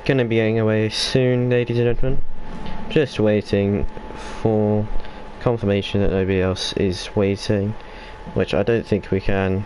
gonna be getting away soon, ladies and gentlemen. Just waiting for confirmation that nobody else is waiting, which I don't think we can.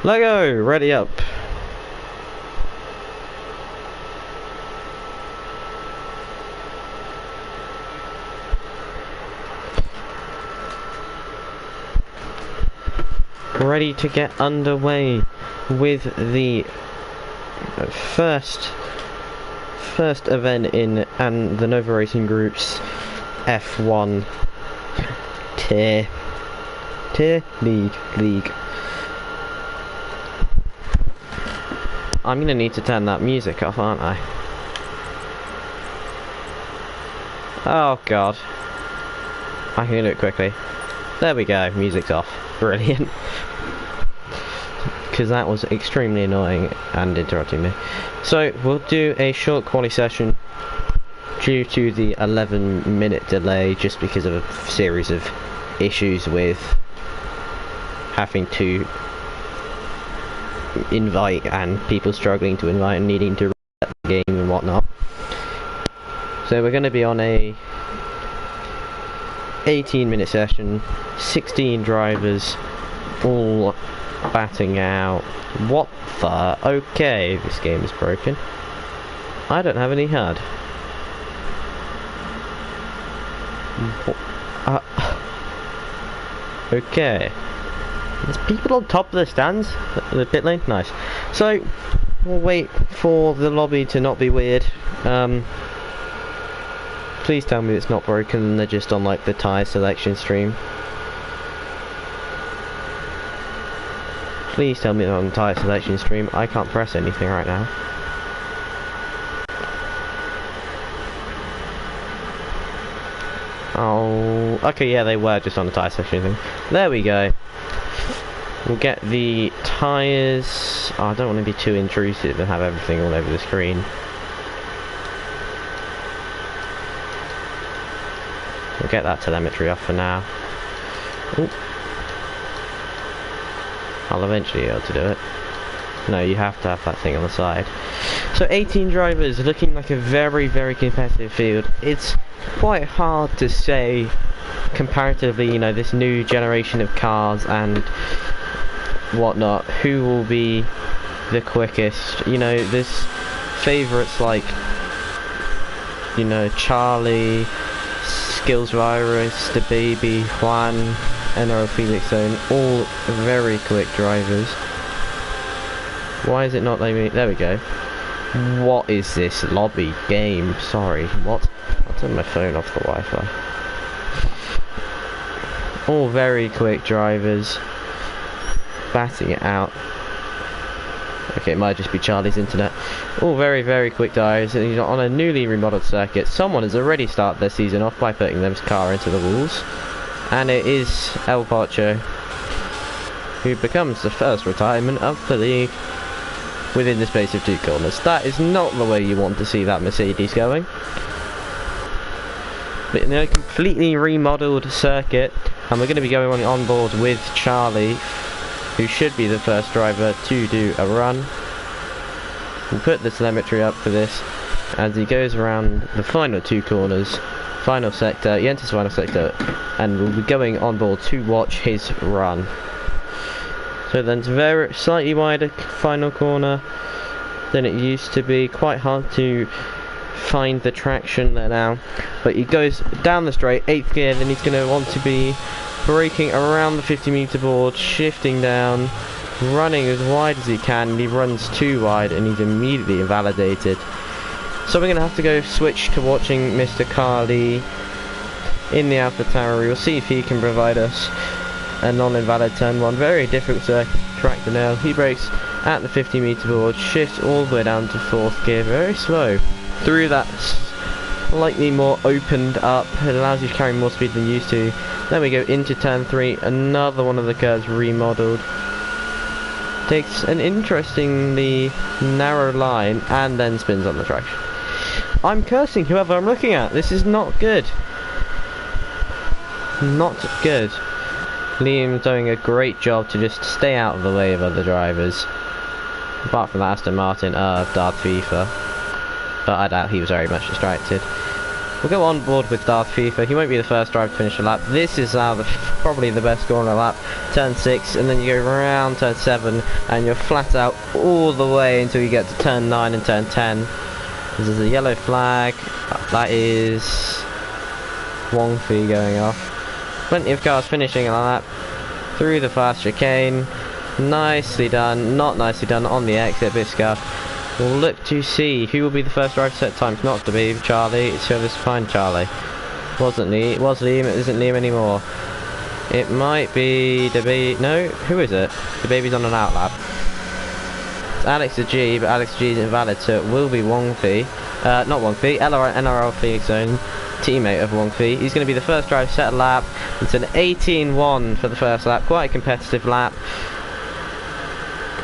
Lego, ready up. Ready to get underway with the first event in and the Nova Racing Group's F1 tier league. I'm gonna need to turn that music off, aren't I? Oh god. I can do it quickly. There we go, music's off. Brilliant. Because that was extremely annoying and interrupting me. So, we'll do a short quali session due to the 11-minute delay just because of a series of issues with having to invite and people struggling to invite and needing to reset the game and whatnot. So we're going to be on a 18-minute session, 16 drivers, all batting out. What the? Okay, this game is broken. I don't have any HUD. Okay. There's people on top of the stands, the pit lane, nice. So, we'll wait for the lobby to not be weird. Please tell me it's not broken and they're just on like the tyre selection stream. Please tell me they're on the tyre selection stream. I can't press anything right now. Oh, okay, yeah, they were just on the tyre selection thing. There we go. We'll get the tyres. Oh, I don't want to be too intrusive and have everything all over the screen. We'll get that telemetry off for now. Ooh. I'll eventually be able to do it. No, you have to have that thing on the side. So 18 drivers, looking like a very, very competitive field. It's quite hard to say comparatively, you know, this new generation of cars and whatnot, who will be the quickest. You know, there's favourites like, you know, Charlie, Skills Virus, The Baby, Juan, NRL Felix Zone, all very quick drivers. Why is it not letting me? There we go. What is this lobby game? Sorry, what? I'll turn my phone off the Wi-Fi. All very quick drivers. Batting it out. Okay, it might just be Charlie's internet. All very, very quick drivers. And he's on a newly remodeled circuit. Someone has already started their season off by putting their car into the walls. And it is El Pacho, who becomes the first retirement of the league within the space of 2 corners. That is not the way you want to see that Mercedes going. But in a completely remodeled circuit, and we're going to be going on board with Charlie, who should be the first driver to do a run. We'll put the telemetry up for this as he goes around the final 2 corners, final sector. He enters final sector, and we'll be going on board to watch his run. So But then it's very slightly wider final corner than it used to be. Quite hard to find the traction there now. But he goes down the straight, 8th gear, then he's going to want to be braking around the 50-meter board, shifting down, running as wide as he can, and he runs too wide and he's immediately invalidated. So we're going to have to go switch to watching Mr. Carly in the AlphaTauri. We'll see if he can provide us a non-invalid turn 1. Very difficult to track the nail. He brakes at the 50-meter board, shifts all the way down to 4th gear, very slow. Through that slightly more opened up, it allows you to carry more speed than you used to. Then we go into turn 3, another one of the curves remodeled. Takes an interestingly narrow line and then spins on the track. I'm cursing whoever I'm looking at. This is not good. Not good. Liam's doing a great job to just stay out of the way of other drivers. Apart from that Aston Martin of Darth FIFA. But I doubt he was very much distracted. We'll go on board with Darth FIFA. He won't be the first driver to finish a lap. This is now probably the best corner lap. Turn 6, and then you go around turn 7, and you're flat out all the way until you get to turn 9 and turn 10. This is a yellow flag. That is Wong Fei going off. Plenty of cars finishing a lap through the fast chicane. Nicely done. Not nicely done on the exit, Bisca. We'll look to see who will be the first driver to set times. Not to be Charlie, it's whoever's behind Charlie. Wasn't Lee, it was Liam, it isn't Liam anymore. It might be the baby. No, who is it? The baby's on an outlap. It's Alex the G, but Alex G is invalid, so it will be Wong Fei. Not Wong Fei, NRL Phoenix Zone, teammate of Wong Fei. He's going to be the first driver to set a lap. It's an 18-1 for the first lap, quite a competitive lap.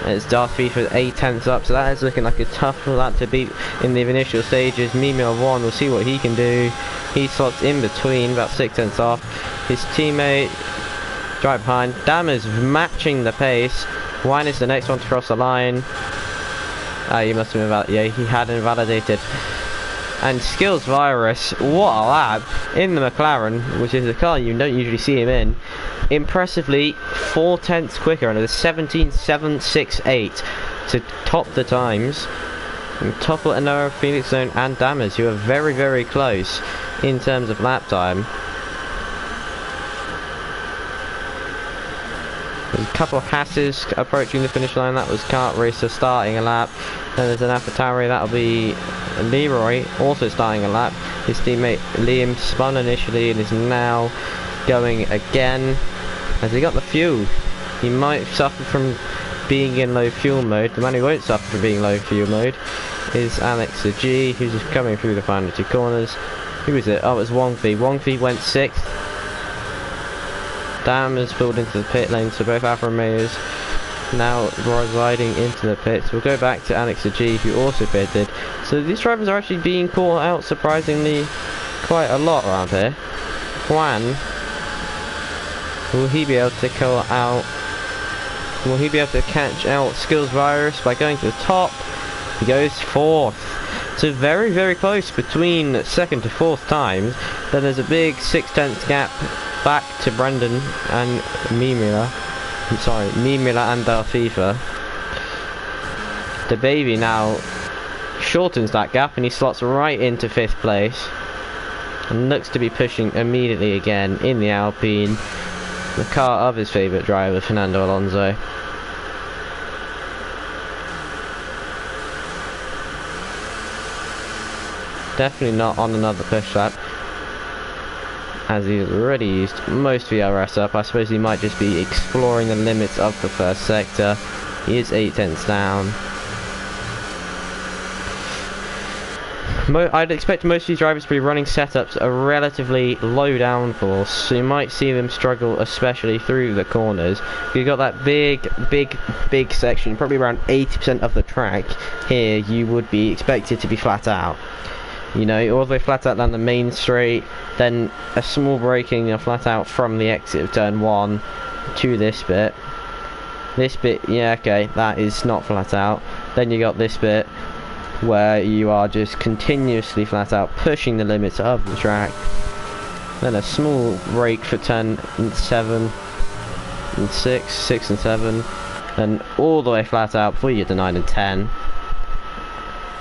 It's Darth FIFA 8/10 up, so that is looking like a tough lap to beat in the initial stages. Mimio 1, we'll see what he can do. He slots in between, about 6/10 off. His teammate, right behind. Dammer's matching the pace. Wine is the next one to cross the line. He must have been yeah, he had invalidated. And Skills Virus, what a lap in the McLaren, which is a car you don't usually see him in. Impressively 4/10 quicker, and it's 17.768 to top the times. And topple another Phoenix Zone and Dammers, who are very, very close in terms of lap time. There's a couple of Hasses approaching the finish line. That was Kart Racer starting a lap. Then there's an AlphaTauri, that'll be Leroy also starting a lap. His teammate Liam spun initially and is now going again. Has he got the fuel? He might suffer from being in low fuel mode. The man who won't suffer from being low fuel mode is Alex the G, who's just coming through the final 2 corners. Who is it? Oh, it's Wong Fei. Wong Fei went 6th. Dam has pulled into the pit lane, so both Alfa Romeos now riding into the pits. We'll go back to Alex the G, who also pitted. So these drivers are actually being caught out surprisingly quite a lot around here. Juan, will he be able to call out? Will he be able to catch out Skills Virus by going to the top? He goes 4th. So very, very close between 2nd to 4th times. Then there's a big 6/10 gap back to Brendan and Mimila. I'm sorry, Mimila and FIFA. The baby now shortens that gap and he slots right into 5th place. And looks to be pushing immediately again in the Alpine. The car of his favourite driver, Fernando Alonso. Definitely not on another push lap, as he's already used most VRS up. I suppose he might just be exploring the limits of the first sector. He is 8/10 down. I'd expect most of these drivers to be running setups a relatively low downforce, so you might see them struggle, especially through the corners. You've got that big section, probably around 80% of the track here. You would be expected to be flat out. You know, all the way flat out down the main straight, then a small braking, you're flat out from the exit of turn 1 to this bit. This bit, yeah, okay, that is not flat out. Then you got this bit where you are just continuously flat out pushing the limits of the track. Then a small brake for turn 7 and 6 and 7. and all the way flat out before you get to 9 and 10.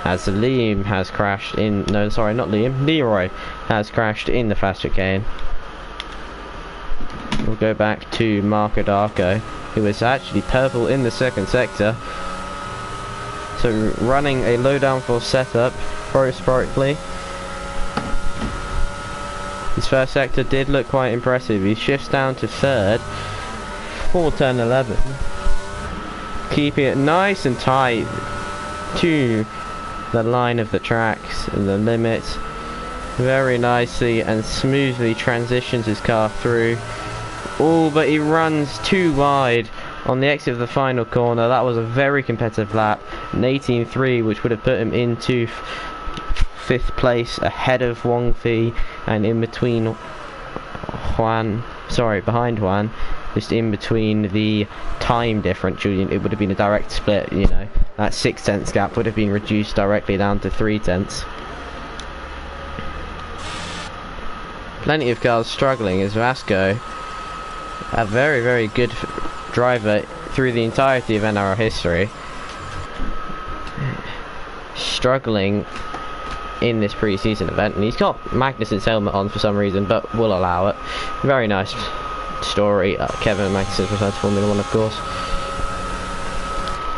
As Liam has crashed in, no sorry not Liam, Leroy has crashed in the fast chicane. We'll go back to Marco Darko, who is actually purple in the second sector. So running a low downforce setup, very sprightly. His first sector did look quite impressive. He shifts down to third for turn 11. Keeping it nice and tight to the line of the tracks and the limits. Very nicely and smoothly transitions his car through. Oh, but he runs too wide on the exit of the final corner. That was a very competitive lap. An 18.3, which would have put him into 5th place ahead of Wong Fei and in between behind Juan. Just in between the time differential, it would have been a direct split, you know. That 6/10 gap would have been reduced directly down to 3/10. Plenty of cars struggling as Vasco, a very, very good driver through the entirety of NRL history, struggling in this pre-season event, and he's got Magnussen's helmet on for some reason, but we'll allow it. Very nice story. Kevin Magnussen returns to Formula 1, of course.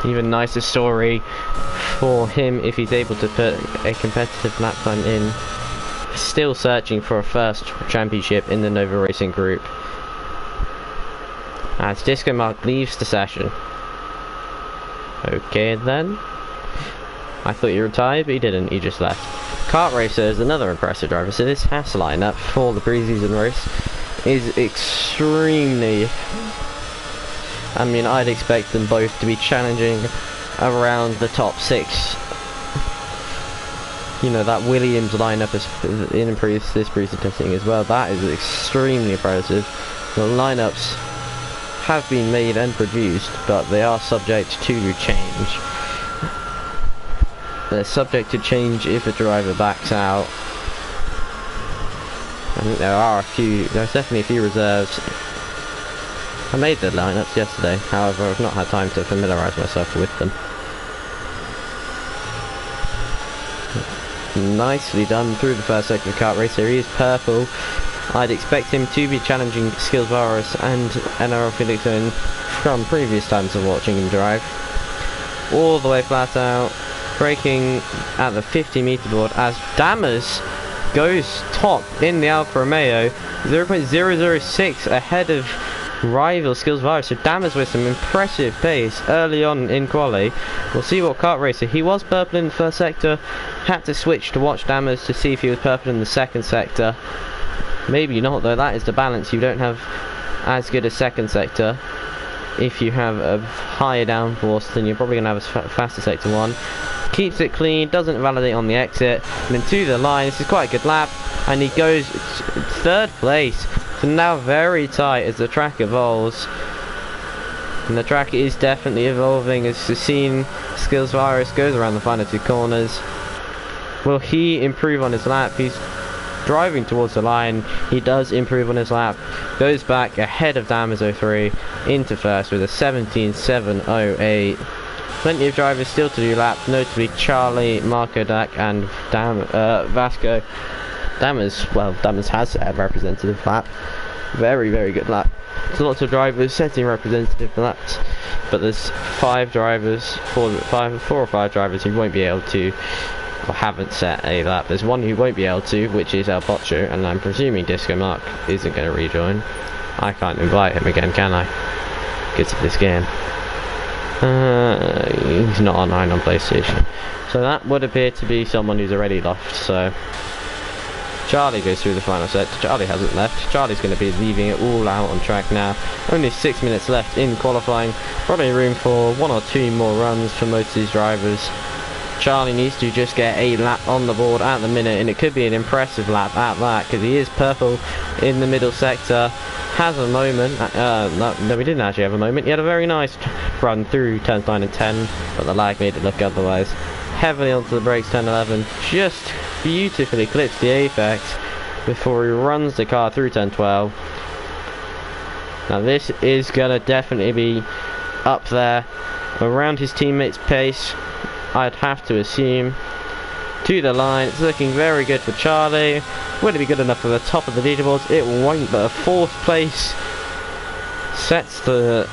Even nicer story for him if he's able to put a competitive lap time in. Still searching for a first championship in the Nova Racing Group. As Disco Mark leaves the session. Okay then. I thought you retired, but he didn't, he just left. Kart Racer is another impressive driver, so this Haas lineup for the pre-season race is extremely... I mean, I'd expect them both to be challenging around the top 6. You know, that Williams lineup is in this pre-season testing as well. That is extremely impressive. The lineups have been made and produced, but they are subject to change. They're subject to change if a driver backs out. I think there's definitely a few reserves. I made the lineups yesterday, however I've not had time to familiarise myself with them. Nicely done through the first sector of Kart Racer. He is purple. I'd expect him to be challenging Skills Varus and NRL Felix Owen from previous times of watching him drive. All the way flat out, braking at the 50-meter board as Dammers goes top in the Alfa Romeo, 0.006 ahead of rival Skills Virus. So Dammers with some impressive pace early on in quali. We'll see what Kart Racer. He was purple in the first sector, had to switch to watch Dammers to see if he was purple in the second sector. Maybe not though, that is the balance. You don't have as good a second sector. If you have a higher downforce, then you're probably going to have a faster sector 1. Keeps it clean, doesn't validate on the exit, and then to the line. This is quite a good lap, and he goes 3rd place. So now very tight as the track evolves, and the track is definitely evolving as the scene Skills Virus goes around the final 2 corners. Will he improve on his lap? He's driving towards the line. He does improve on his lap, goes back ahead of Dammers 03 into first with a 17.708. Plenty of drivers still to do laps, notably Charlie, Marco Dak and Vasco. Dammers has a representative lap. Very, very good lap. There's lots of drivers setting representative laps, but there's 4 or 5 drivers who won't be able to, or haven't set a lap. There's one who won't be able to, which is El Pocho, and I'm presuming Disco Mark isn't going to rejoin. I can't invite him again, can I? Because of this game. He's not online on PlayStation. So that would appear to be someone who's already left, so... Charlie goes through the final set. Charlie hasn't left. Charlie's going to be leaving it all out on track now. Only 6 minutes left in qualifying. Probably room for 1 or 2 more runs for most of these drivers. Charlie needs to just get a lap on the board at the minute, and it could be an impressive lap at that, because he is purple in the middle sector. Has a moment. No, we didn't actually have a moment. He had a very nice run through turns 9 and 10, but the lag made it look otherwise. Heavily onto the brakes, turn 11. Just beautifully clips the apex before he runs the car through turn 12. Now this is going to definitely be up there around his teammates' pace, I'd have to assume. To the line, it's looking very good for Charlie. Will it be good enough for the top of the leaderboards? It won't, but a 4th place sets the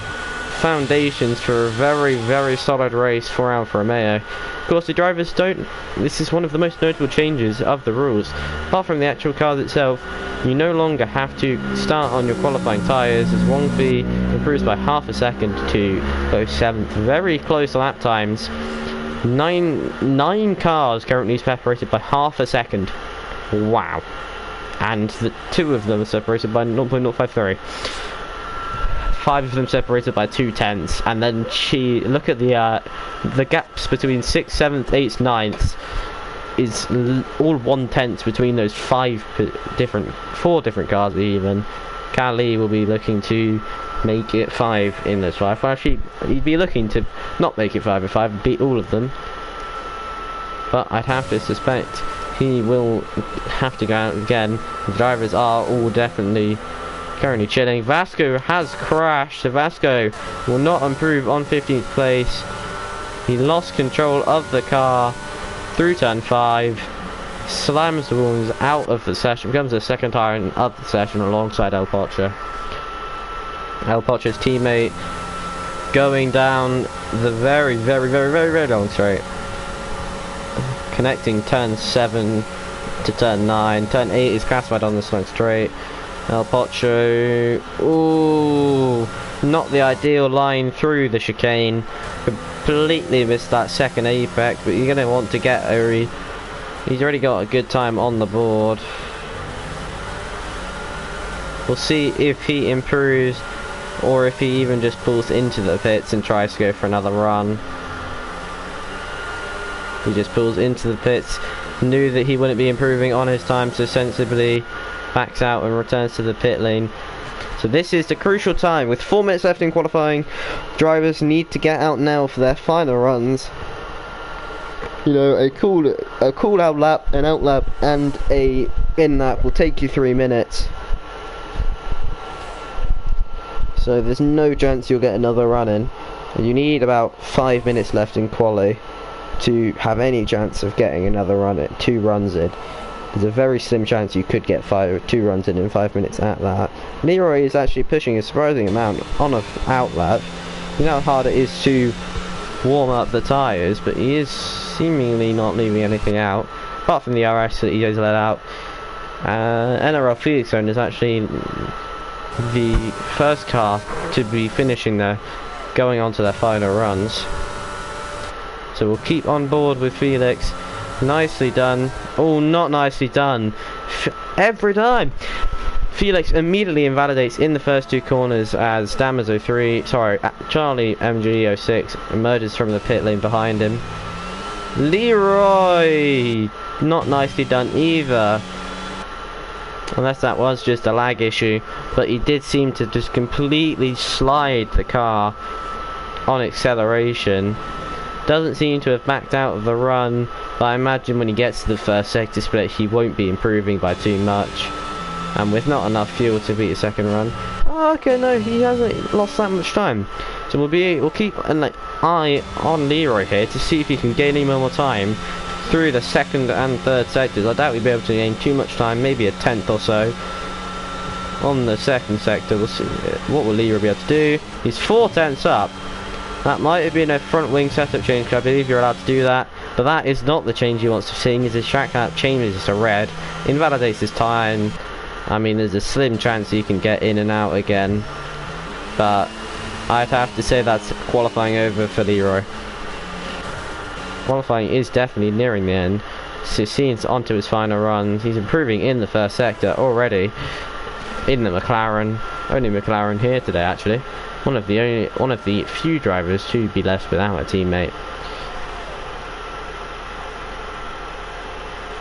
foundations for a very, very solid race for Alfa Romeo. Of course, the drivers don't. This is one of the most notable changes of the rules. Apart from the actual cars itself, you no longer have to start on your qualifying tyres, as 1V improves by half a second to go 7th. Very close lap times. Nine cars currently separated by half a second. Wow. And 2 of them are separated by 0.053. 5 of them separated by 2/10, and then look at the gaps between 6th, 7th, 8th, 9th is all 1/10 between those 4 different cars even. Kali will be looking to make it 5 in this 5. Well, actually, he'd be looking to not make it 5 and 5 and beat all of them. But I'd have to suspect he will have to go out again. The drivers are all definitely currently chilling. Vasco has crashed, so Vasco will not improve on 15th place. He lost control of the car through turn 5, slams the wheels out of the session, becomes the second tire of the session alongside El Pocho. El Pocho's teammate going down the very, very, very, very, very long straight, connecting turn 7 to turn 9. Turn 8 is classified on this long straight. El Pocho, ooh, not the ideal line through the chicane. Completely missed that second apex, but you're going to want to get he's already got a good time on the board. We'll see if he improves, or if he even just pulls into the pits and tries to go for another run. He just pulls into the pits, knew that he wouldn't be improving on his time, so sensibly backs out and returns to the pit lane. So this is the crucial time. With 4 minutes left in qualifying, drivers need to get out now for their final runs. You know, a cool out lap, an out lap, and a in lap will take you 3 minutes. So there's no chance you'll get another run in. And you need about 5 minutes left in quali to have any chance of getting another run in, 2 runs in. There's a very slim chance you could get 2 runs in 5 minutes at that. Leroy is actually pushing a surprising amount on an out lap. You know how hard it is to warm up the tyres, but he is seemingly not leaving anything out, apart from the RS that he has let out. NRL Felix Zone is actually the first car to be finishing there, going on to their final runs. So we'll keep on board with Felix. Nicely done. Oh, not nicely done. Every time. Felix immediately invalidates in the first 2 corners as Damaso 3, sorry, Charlie MG06 emerges from the pit lane behind him. Leroy! Not nicely done either. Unless that was just a lag issue, but he did seem to just completely slide the car on acceleration. Doesn't seem to have backed out of the run, but I imagine when he gets to the first sector split he won't be improving by too much, and with not enough fuel to beat a second run. Oh, okay, no, he hasn't lost that much time, so we'll keep an eye on Leroy here to see if he can gain any more time through the second and third sectors. I doubt we'll be able to gain too much time, maybe a 10th or so on the second sector. We'll see what will Leroy be able to do. He's 4/10 up. That might have been a front wing setup change, because I believe you're allowed to do that, but that is not the change he wants to see, as his track lap changes to red, invalidates his time. I mean, there's a slim chance he can get in and out again, but I'd have to say that's qualifying over for Leroy. Qualifying is definitely nearing the end, so he's onto his final runs. He's improving in the first sector already in the McLaren. Only McLaren here today, actually. One of the few drivers to be left without a teammate.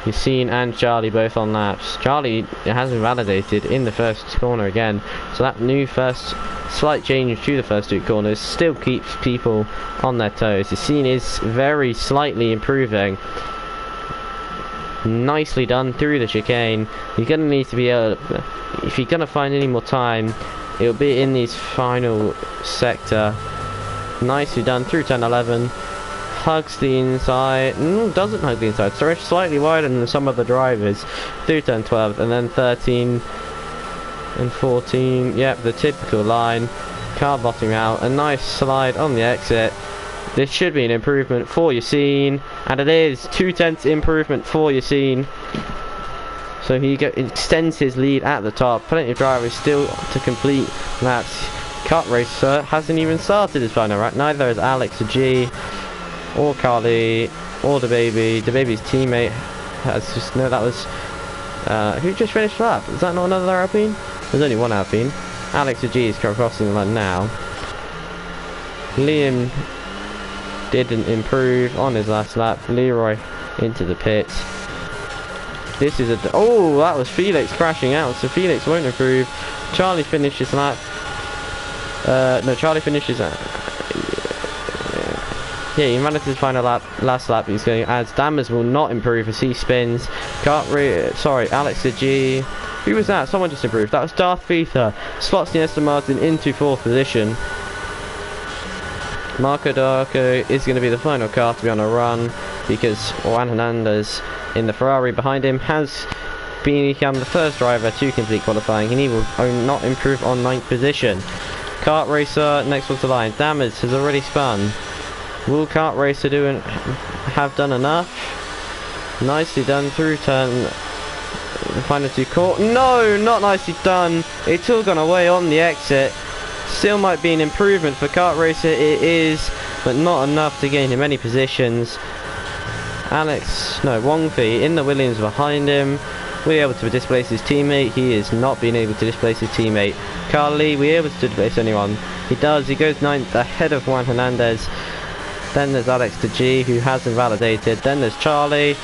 Yassine and Charlie both on laps. Charlie has been validated in the first corner again, so that new first slight change to the first 2 corners still keeps people on their toes. Yassine is very slightly improving. Nicely done through the chicane. He's going to need to be able to, if he's going to find any more time, it'll be in this final sector nicely done through turn 11. Hugs the inside, doesn't hug the inside, so it's slightly wider than some of the drivers through turn 12, and then 13 and 14, yep, the typical line. Car bottoming out, a nice slide on the exit. This should be an improvement for Yassine, and it is 2/10 improvement for Yassine. So he extends his lead at the top. Plenty of drivers still to complete laps. Kart Racer hasn't even started his final right. Neither is Alex G or Carly or the baby. The baby's teammate has just that was who just finished lap. Is that not another Alpine? There's only one Alpine. Alex G is crossing the line now. Liam didn't improve on his last lap. Leroy into the pits. This is oh, that was Felix crashing out, so Felix won't improve. Charlie finishes lap. No, Charlie finishes yeah, he managed his final lap, last lap. He's going as Dammers will not improve as he spins. Sorry, Alex G. Who was that? Someone just improved. That was Darth FIFA. Slots the Aston Martin into 4th position. Marco Darko is going to be the final car to be on a run because Juan Hernandez in the Ferrari behind him has become the first driver to complete qualifying, and he will not improve on 9th position. Kart Racer next one's the line. Dammers has already spun. Will Kart Racer have done enough? Nicely done through turn. Final 2 caught. No, not nicely done. It's all gone away on the exit. Still might be an improvement for Kart Racer. It is, but not enough to gain him any positions. Wong Fei in the Williams behind him. Will be able to displace his teammate. He is not being able to displace his teammate. Carly, will be able to displace anyone. He does. He goes 9th ahead of Juan Hernandez. Then there's Alex G, who has invalidated. Then there's Charlie.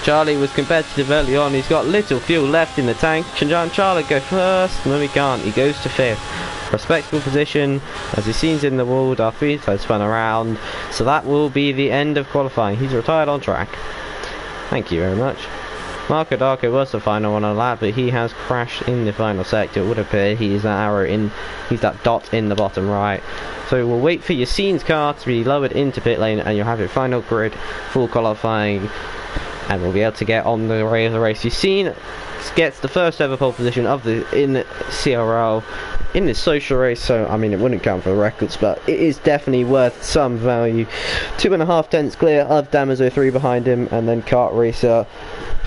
Charlie was competitive early on. He's got little fuel left in the tank. Can Charlie go first? No, he can't. He goes to 5th. Respectable position as he sees in the wall. Darth has spun around. So that will be the end of qualifying. He's retired on track. Thank you very much. Marco Darko was the final one on lap, but he has crashed in the final sector. It would appear he's that arrow in, he's that dot in the bottom right. So we'll wait for Yassine's car to be lowered into pit lane, and you'll have your final grid, full qualifying, and we'll be able to get on the race. Yassine gets the first ever pole position of in CRL in this social race, so I mean it wouldn't count for the records, but it is definitely worth some value. 2.5 tenths clear of Damaso 3 behind him, and then Kart Racer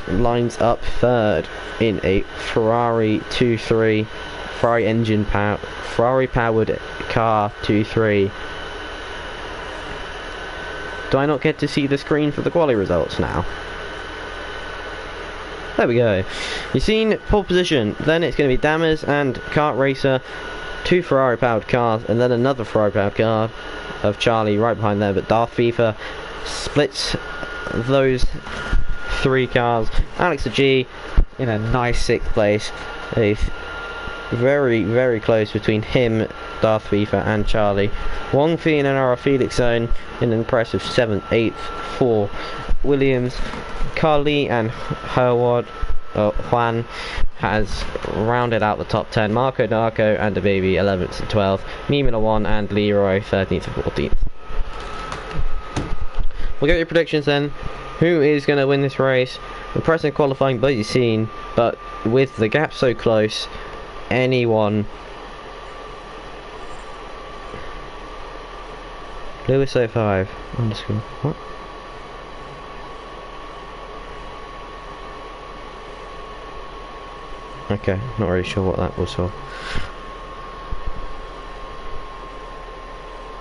lines up 3rd in a Ferrari 2.3 Ferrari powered car 2.3. Do I not get to see the screen for the quali results now? There we go. You've seen pole position, then it's going to be Dammers and Kart Racer, 2 Ferrari powered cars, and then another Ferrari powered car of Charlie right behind there, but Darth FIFA splits those 3 cars. Alex G in a nice 6th place. Very, very close between him, Darth FIFA, and Charlie. Wong Fei and our Felix zone in an impressive 7th, 8th for Williams. Carly and Juan has rounded out the top 10. Marco Darko and the baby 11th and 12th. Mimila 1 and Leroy 13th and 14th. We'll get your predictions then. Who is going to win this race? Impressive qualifying by Yassine, but with the gap so close, anyone. Lewis 05 underscore what? Okay, not really sure what that was for.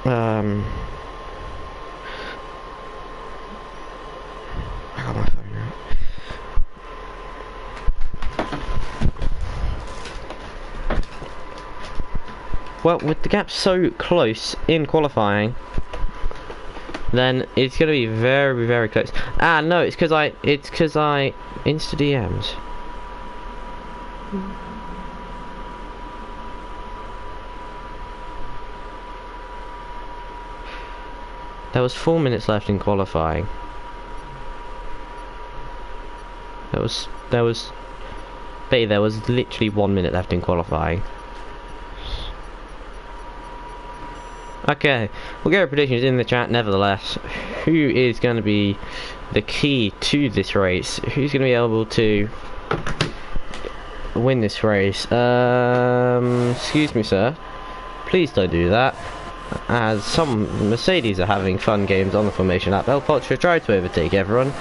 I got my phone out. Well, with the gap so close in qualifying, then it's going to be very, very close. Ah, no, it's because I Insta DMs. There was 4 minutes left in qualifying. There was literally 1 minute left in qualifying. Okay, we'll get our predictions in the chat nevertheless. Who is going to be the key to this race? Who's going to be able to win this race? Excuse me, sir. Please don't do that. As some Mercedes are having fun games on the formation lap, El Pocho tried to overtake everyone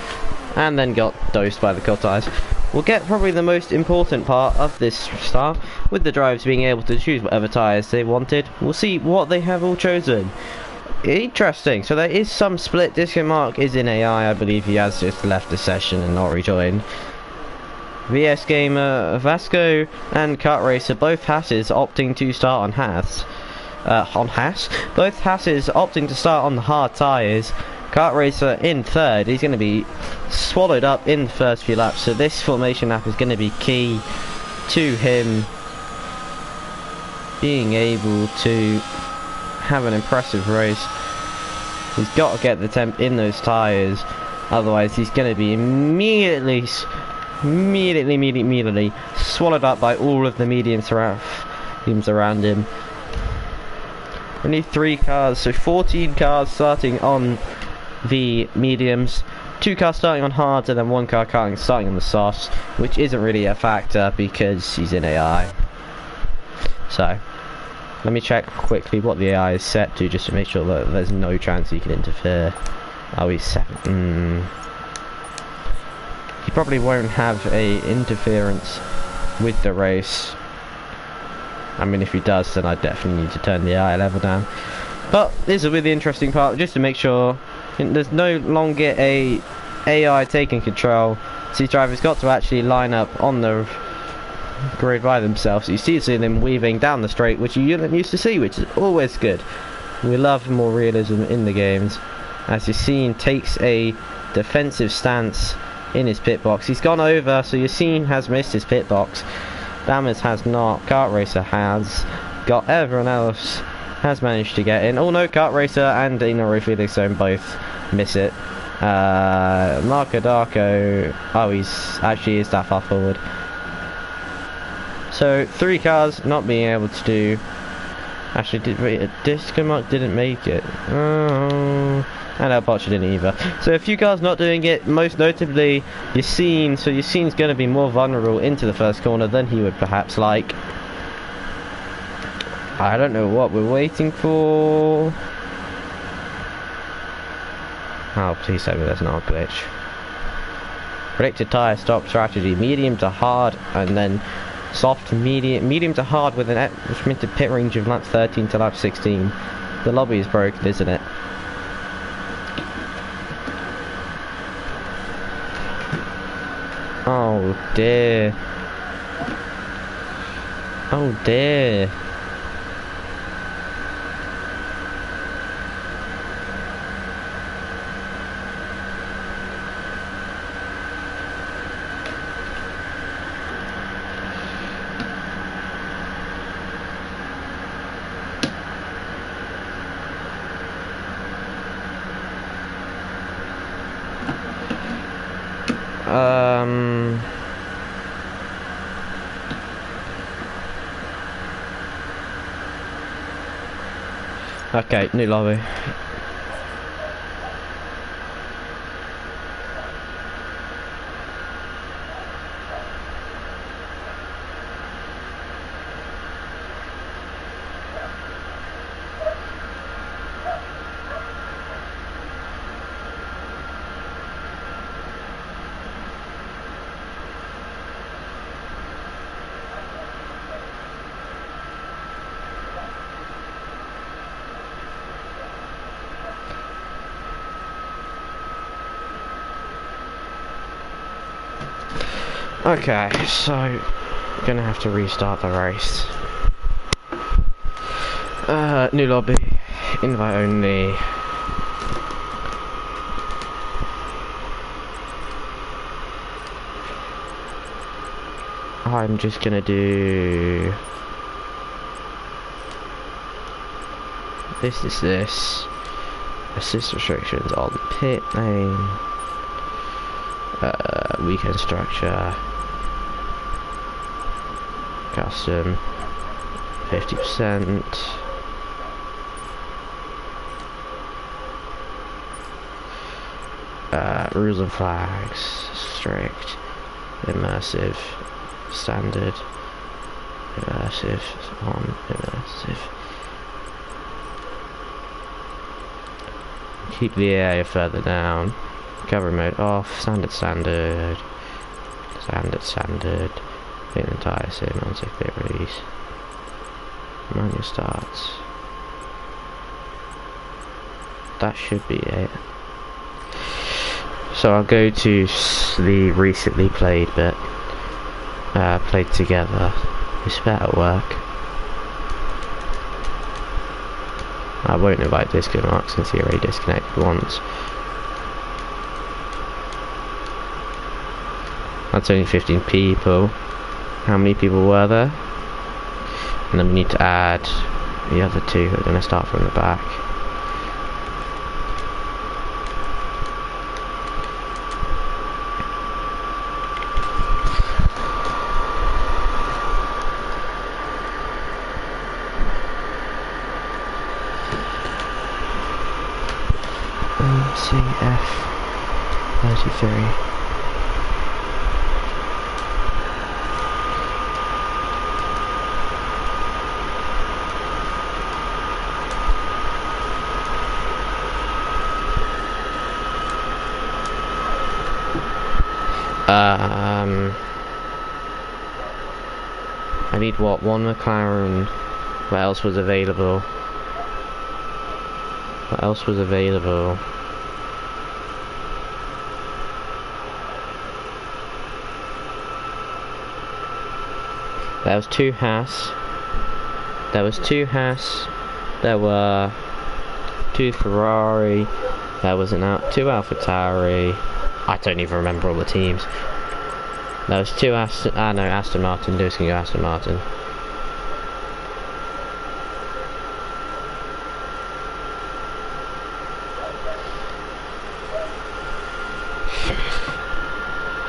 and then got dosed by the cut tires. We'll get probably the most important part of this start, with the drivers being able to choose whatever tyres they wanted. We'll see what they have all chosen. Interesting. So there is some split. Disco Mark is in AI. I believe he has just left the session and not rejoined. VS Gamer, Vasco and Kart Racer, both Hasses opting to start on Haas. Both Hasses opting to start on the hard tyres. Kart Racer in third. He's going to be swallowed up in the first few laps, so this formation lap is going to be key to him being able to have an impressive race. He's got to get the temp in those tyres, otherwise he's going to be immediately swallowed up by all of the mediums around him. Only 3 cars, so 14 cars starting on the mediums, 2 cars starting on hards, and then 1 car starting on the softs, which isn't really a factor because he's in AI. So let me check quickly what the AI is set to, just to make sure that there's no chance he can interfere. Oh, he's 7. He probably won't have a interference with the race. I mean, if he does, then I definitely need to turn the AI level down. But this will be the interesting part, just to make sure there's no longer a AI taking control. So these drivers got to actually line up on the grid by themselves. You see them weaving down the straight, which you didn't used to see, which is always good. We love more realism in the games. As Yassine takes a defensive stance in his pit box. He's gone over, so Yassine has missed his pit box. Dammers has not. Kart Racer has got. Everyone else has managed to get in. Oh no, Kart Racer and Inori Felixstone both miss it. Marco Darko. Oh, he's actually is that far forward. So 3 cars not being able to do. Actually, Disco Mark didn't make it. Oh, and El Pocho didn't either. So a few cars not doing it, most notably Yassine. So Yassine's going to be more vulnerable into the first corner than he would perhaps like. I don't know what we're waiting for. Oh, please tell me there's not a glitch. Predicted tyre stop strategy, medium to hard, and then soft, medium to hard with an estimated pit range of lap 13 to lap 16. The lobby is broken, isn't it? Oh dear. Oh dear. Okay, new lobby. Okay, so gonna have to restart the race. New lobby, invite only. I'm just gonna do this. Assist restrictions on pit lane. Weekend structure. Custom 50%. Rules and flags, strict, immersive, standard, immersive, on, immersive. Keep the area further down. Cover mode off, standard, standard, the entire sim, unsafe bit release. Manual starts. That should be it. So I'll go to the recently played bit. Played together. This better work. I won't invite Disco Mark since he already disconnected once. That's only 15 people. How many people were there? And then we need to add the other two who are going to start from the back. CF 33. I need what? One McLaren. What else was available? What else was available? There was two Haas. There was two Haas. There were two Ferrari. There was two AlphaTauri. I don't even remember all the teams. There was two Aston Martin. Lewis can go Aston Martin.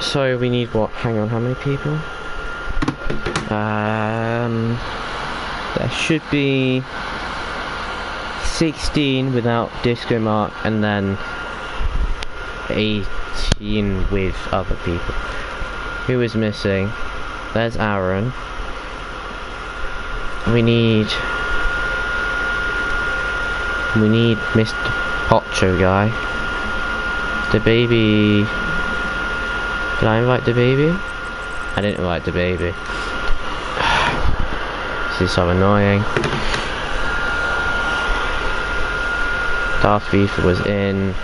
So we need what? Hang on, how many people? There should be 16 without Disco Mark, and then 18 with other people. Who is missing? There's Aaron. We need Mr. Pocho guy. The baby. Did I invite the baby? I didn't invite the baby. This is so annoying. Darth FIFA was in.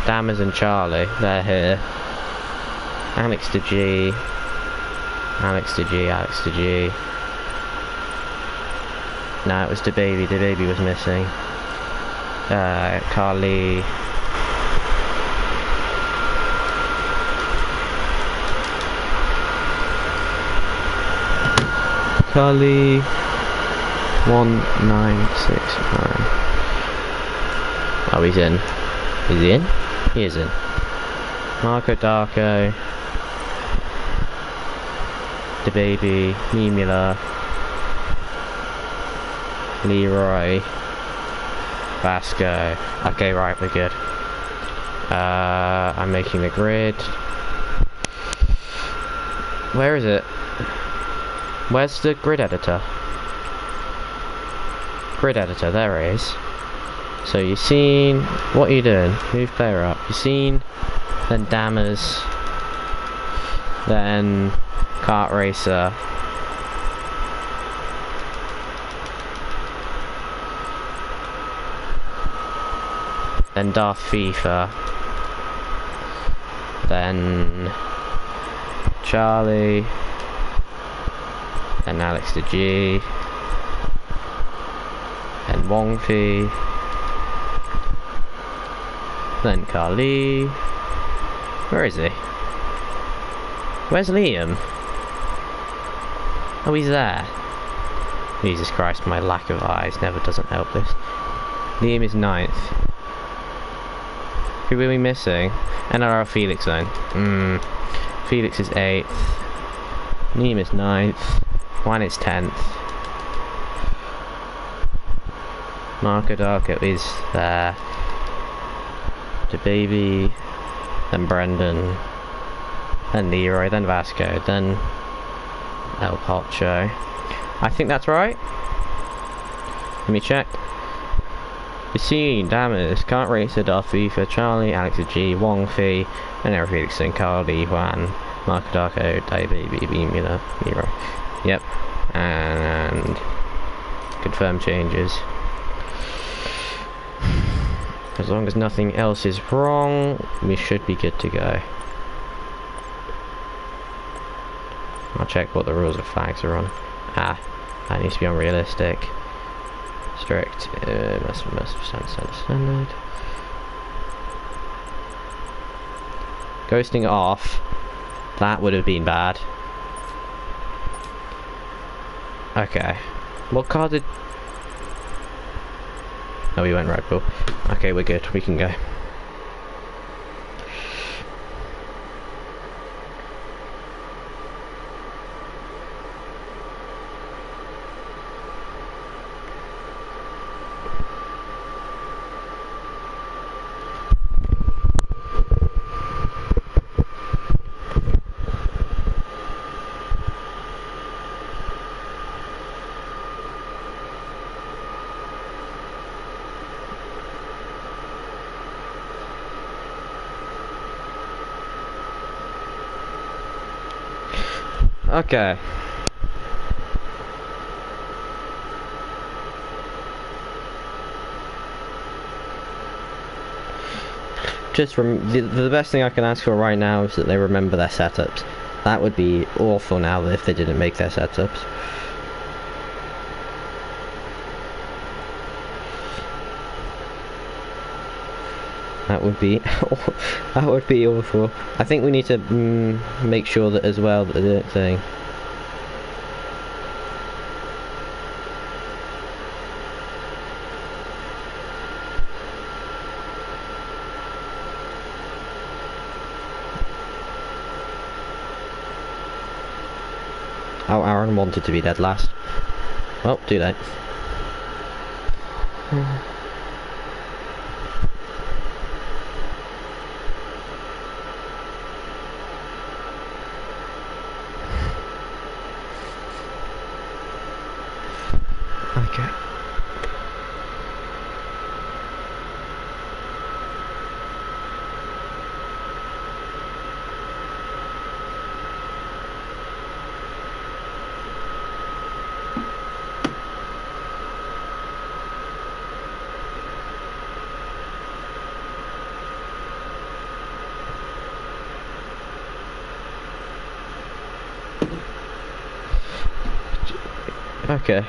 Dammers and Charlie, they're here. Alex to G. Alex to G, Alex to G. No, it was the baby was missing. Carly. Carly 1969. Oh, he's in. Is he in? He is in. Marco Darko. The baby. Mimula. Leroy. Vasco. Okay, right, we're good. I'm making the grid. Where is it? Where's the grid editor? Grid editor, there it is. So you've seen, what are you doing? Move player up. You've seen, then Dammers, then Kart Racer, then Darth FIFA, then Charlie, then Alex the G, then Wongfi, then Carly. Where is he? Where's Liam? Oh, he's there. Jesus Christ, my lack of eyes never doesn't help this. Liam is 9th. Who are we missing? NRL Felix then. Felix is 8th. Liam is 9th. Juan is 10th. Marco Darko is there. to Baby, then Brendan, then Leroy, then Vasco, then El Pocho. I think that's right. Let me check. Basine, Damas, Can't Racer, Duffy for Charlie, Alex G, Wong Fei, and Eric Felixson, Carl Lee, Juan, Mark Darko, Dai Baby, Beamuller, Miro. Yep. And confirm changes. As long as nothing else is wrong, we should be good to go. I'll check what the rules of flags are on. Ah, that needs to be unrealistic. Strict, must standard. Ghosting off. That would have been bad. Okay. What car did... Oh, we went Red Bull. Okay, we're good. We can go. Okay. Just the best thing I can ask for right now is that they remember their setups. That would be awful now if they didn't make their setups. That would be that would be awful. I think we need to make sure that as well that the thing. Oh, Aaron wanted to be dead last. Well, too late. Okay.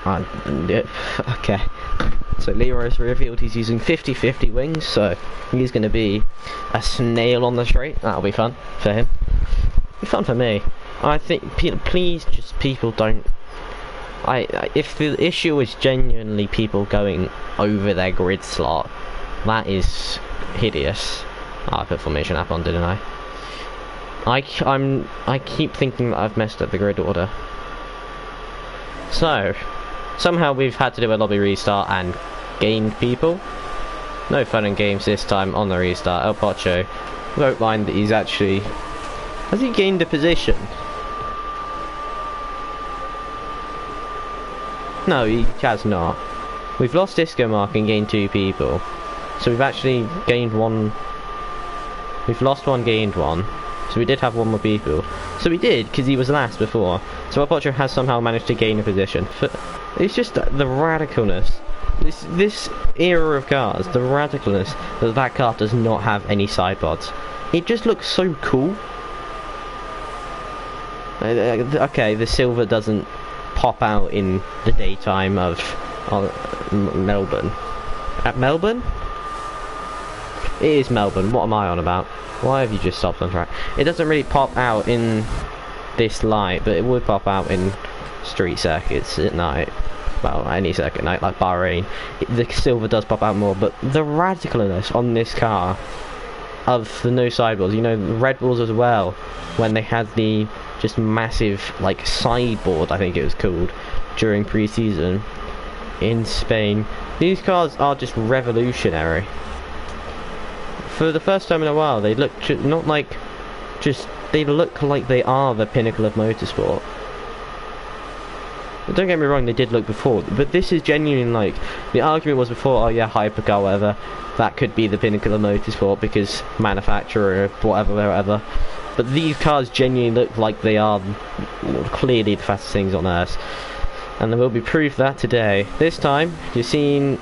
Okay. Okay. So Leroy's revealed he's using 50-50 wings, so he's going to be a snail on the straight. That'll be fun for him. Be fun for me. I think, please, just people don't. If the issue is genuinely people going over their grid slot, that is hideous. Oh, I put formation app on, didn't I? I keep thinking that I've messed up the grid order. So, somehow we've had to do a lobby restart and gained people. No fun and games this time on the restart. El Pocho won't mind that he's actually... Has he gained a position? No, he has not. We've lost Disco Mark and gained 2 people. So we've actually gained 1... We've lost 1, gained 1. So we did have 1 more people. So we did, because he was last before. So El Pocho has somehow managed to gain a position. But it's just the radicalness. This era of cars, the radicalness that car does not have any sideboards. It just looks so cool. Okay, the silver doesn't pop out in the daytime of Melbourne. At Melbourne? It is Melbourne, what am I on about? Why have you just stopped on track? It doesn't really pop out in this light, but it would pop out in street circuits at night. Well, any circuit night, like Bahrain. The silver does pop out more, but the radicalness on this car of the no sidewalls, you know, Red Bulls as well, when they had the just massive, like, sideboard, I think it was called, during pre-season in Spain. These cars are just revolutionary. For the first time in a while, they look not like they look like they are the pinnacle of motorsport. Don't get me wrong, they did look before, but this is genuine. Like, the argument was before, oh yeah, hypercar, whatever, that could be the pinnacle of motorsport because manufacturer, whatever. But these cars genuinely look like they are clearly the fastest things on Earth. And there will be proof that today. This time, you've seen...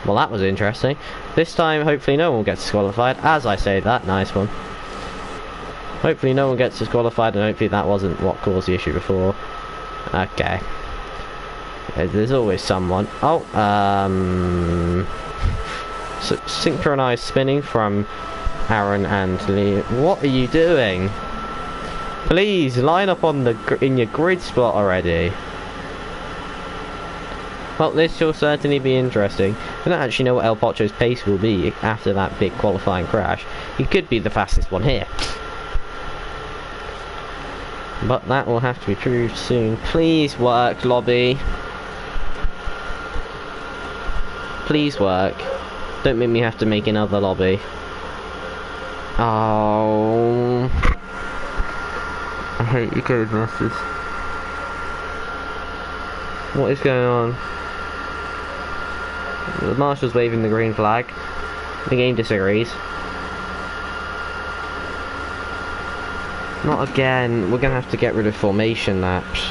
well, that was interesting. This time, hopefully no one gets disqualified. As I say that, nice one. Hopefully no one gets disqualified, and hopefully that wasn't what caused the issue before. Okay. There's always someone. Oh, so synchronized spinning from Aaron and Lee. What are you doing? Please line up on in your grid spot already. Well, this will certainly be interesting. I don't actually know what El Pocho's pace will be after that big qualifying crash. He could be the fastest one here. But that will have to be proved soon. Please work, lobby. Please work. Don't make me have to make another lobby. Oh, I hate you, Codemasters. What is going on? The marshal's waving the green flag. The game disagrees. Not again. We're gonna have to get rid of formation laps.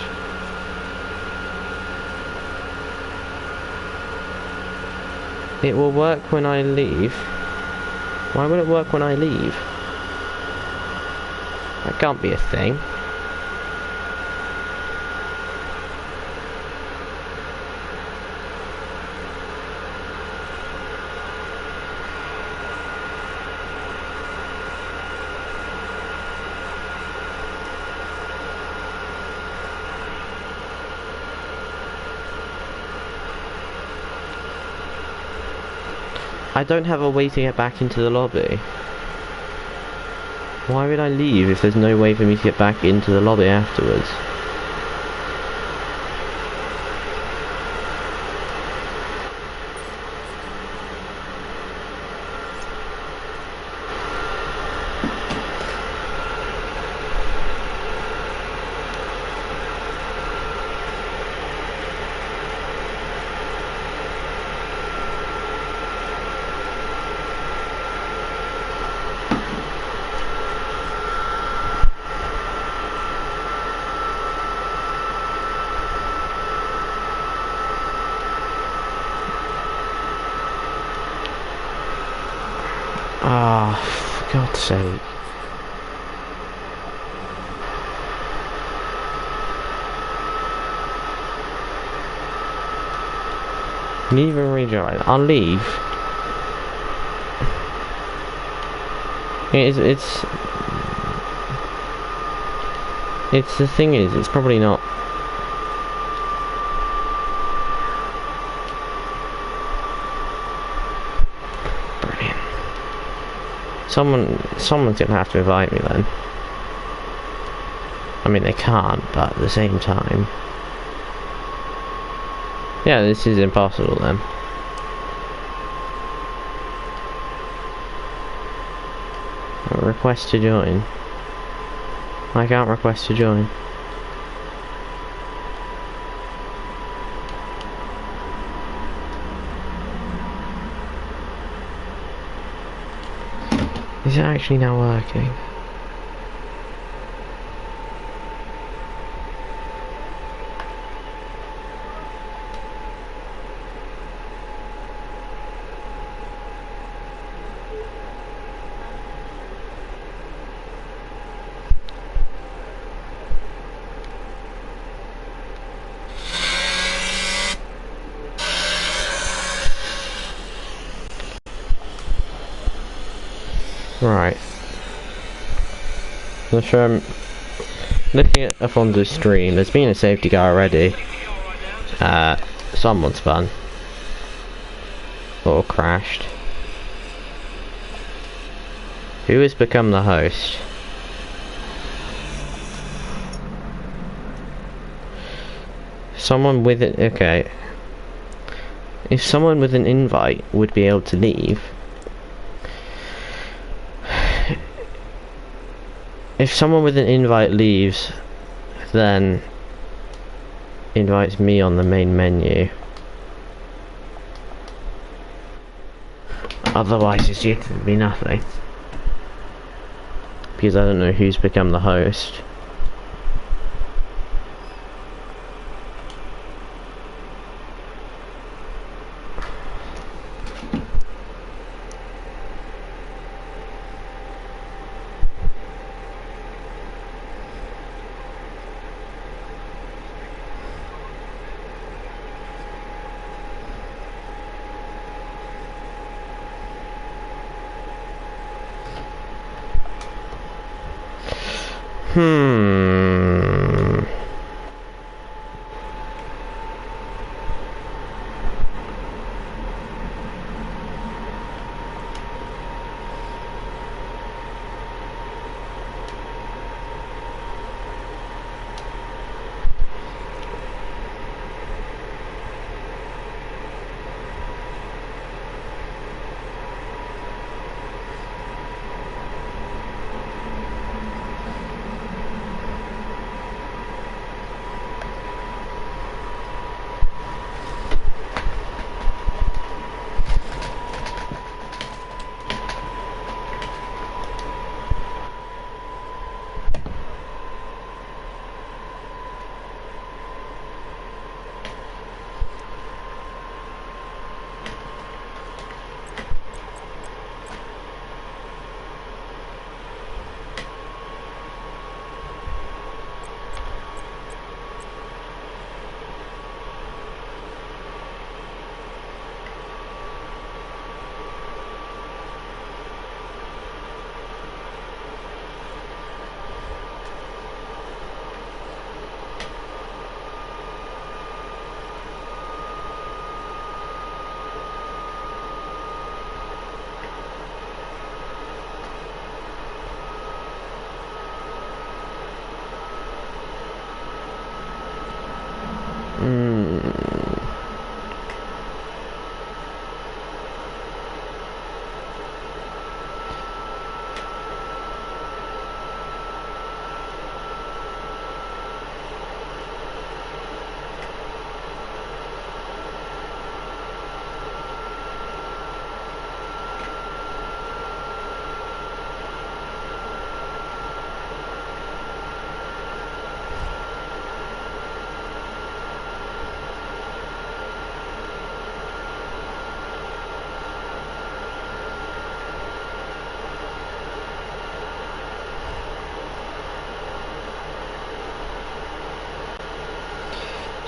It will work when I leave. Why would it work when I leave? That can't be a thing. I don't have a way to get back into the lobby. Why would I leave if there's no way for me to get back into the lobby afterwards? Ah, for God's sake. Leave and rejoin. I'll leave. It's the thing is, it's probably not. Someone's gonna have to invite me then. I mean, they can't, but at the same time. Yeah, this is impossible then. Request to join. I can't request to join. Is it actually now working? Right. So looking at Afonso's stream, there's been a safety car already. Someone spun. Or crashed. Who has become the host? Someone with it. Okay. If someone with an invite would be able to leave. If someone with an invite leaves, then invites me on the main menu. Otherwise it's yet to be nothing. Because I don't know who's become the host.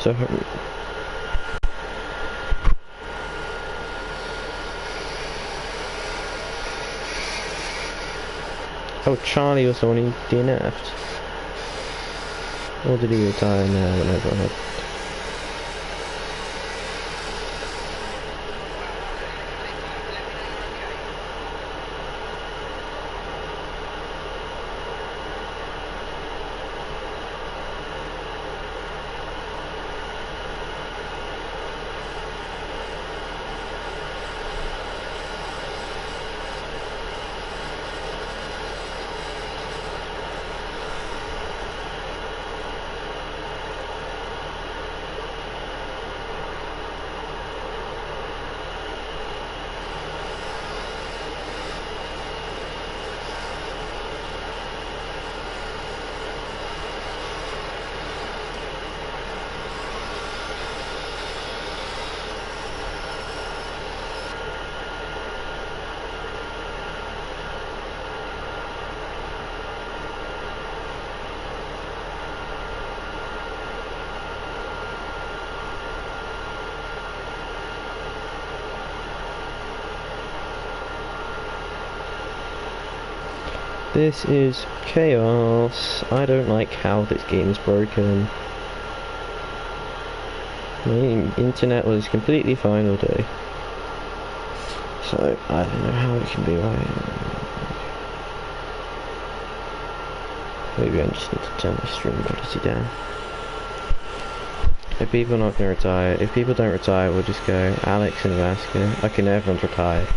So oh, Charlie was the one who DNF'd. Or did he retire now? Whatever. This is chaos. I don't like how this game is broken. My internet was completely fine all day. So, I don't know how it can be right. Maybe I just need to turn my stream quality down. If people are not going to retire, if people don't retire, we'll just go Alex and Vasca. Okay, no, everyone's retired.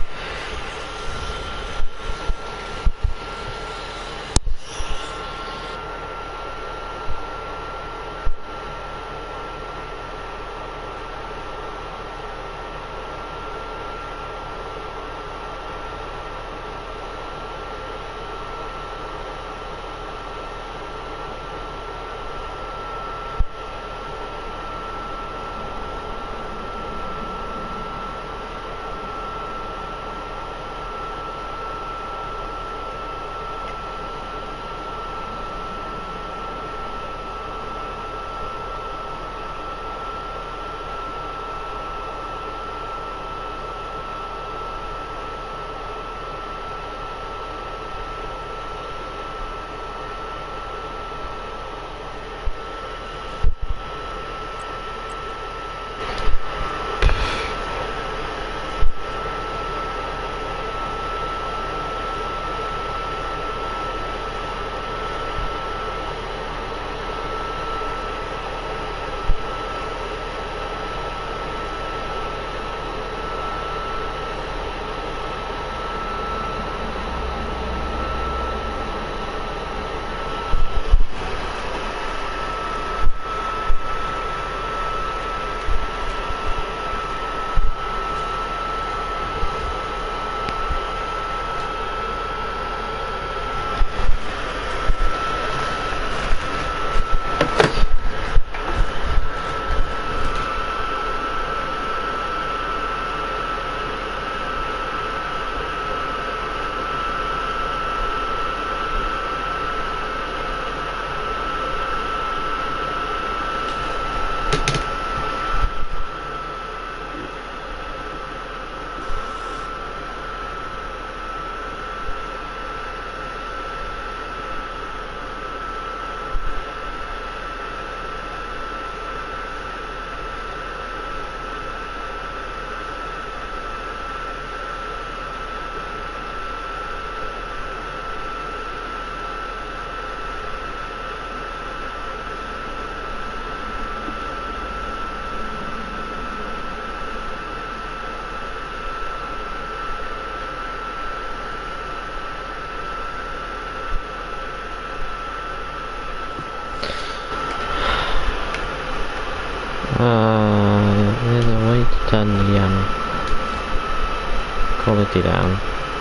There's a way to turn the quality down.